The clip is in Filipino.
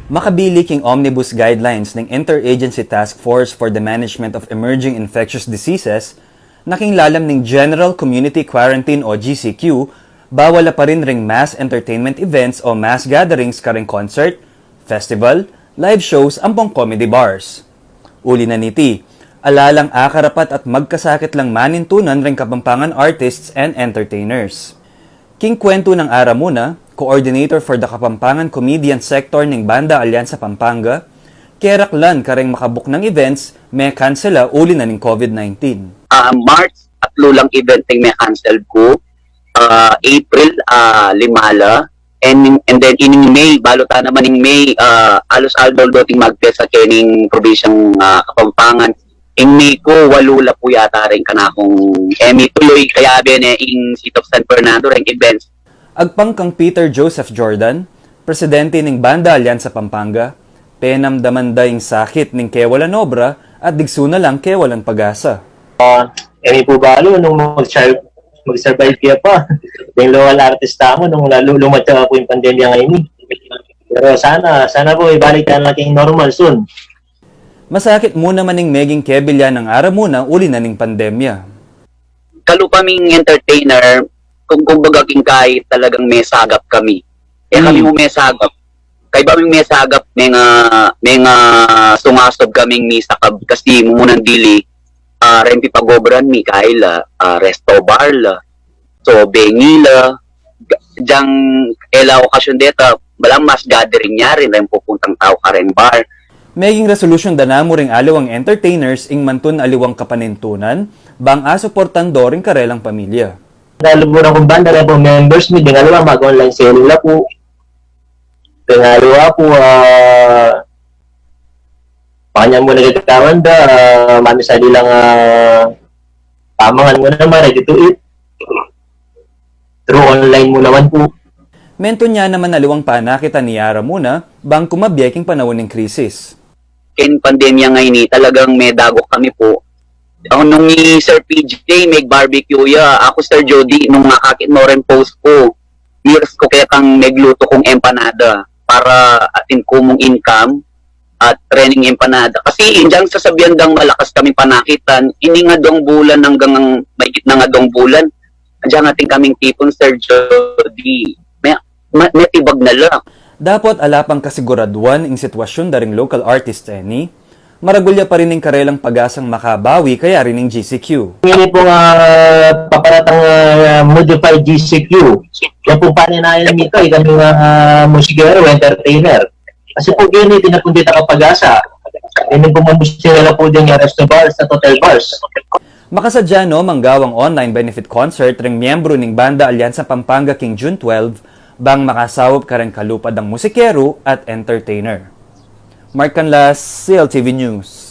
Makabili king omnibus guidelines ng Interagency Task Force for the Management of Emerging Infectious Diseases, nakinglalam ng General Community Quarantine o GCQ, bawal pa rin ring mass entertainment events o mass gatherings karing concert, festival, live shows, ampong comedy bars. Uli na niti, alalang akarapat at magkasakit lang manintunan ring Kapampangan artists and entertainers. King kwento ng ara muna, Coordinator for the Kapampangan Comedian Sector ng Banda Alyansa Pampanga, keraklan kareng makabuk ng events, may kansela uli na ng COVID-19. March, tatlo lang event ng may cancel ko. April, limala. And then in May, balota naman in May, alos aldol doting magpesa kening probinsyang Kapampangan. In May ko, walula po yata rin kanakong Emmy tuloy, kaya bene in City of San Fernando rin events. Agpang kang Peter Joseph Jordan, presidente ng Banda Alyansa Pampanga, penamdaman dayong sakit ng kewalan obra at digsuna lang kewalan pag-asa. Emi po balo nung mag-survive kaya pa. Yung local artista mo nung lumatsa po yung pandemya ngayon. Pero sana po ibalikan natin normal soon. Masakit muna man ng meging kebilya ng ara muna uli na ng pandemya. Kalupaming entertainer, kung kumbaga kahit talagang may sagap kami. Kaya kami mo may sagap. Kaya ba may sagap, may nga sungasob kaming misakab kasi munang dili rempi pagobran mi kahil resto bar la. So bengila jang ela okasyon deta balang mas gathering niya rin rin pupuntang tao ka rin bar. Meging resolusyon danamo ring aliwang entertainers ing mantun aliwang kapanintunan bang asuportando ring karelang pamilya. Nalubura kong banda na po members mi, dingalawa mag-online selling na po. Dingalawa po, pakanya mo nagkakawan da, mami sa dilang pamangan mo naman, ready to eat. Through online mo naman po. Mento niya naman naliwang panakita ni Yara muna bang kumabyeking panahon ng krisis. Ken pandemya ngayon talagang may dagok kami po. Ako nung ni Sir PJ, may barbecue ya. Ako Sir Jody, nung makakit mo rin post ko, years ko kaya kang nagluto kong empanada para atin kumong income at training empanada. Kasi indyan sasabihan dang malakas kami panakitan, ini nga dong bulan hanggang may gitna nga dong bulan. Andiyan ating kaming tipon Sir Jody. May tibag na lang. Dapat alapang kasiguraduan ang sitwasyon daring local artist ni maragulya pa rin ng karelang pag-asang makabawi kaya rin ng GCQ. Ngayon po paparatang modified GCQ. Yan po paninayan nito, kami musikero, entertainer. Kasi po gini, pinapundita ka pag-asa. Yan po mamusila po din yung resto bars at hotel bars. Makasadya no, manggawang online benefit concert ring miyembro ng Banda Alyansa Pampanga king June 12 bang makasawop ka rin kalupad ng musikero at entertainer. Mark Canlas, CLTV News.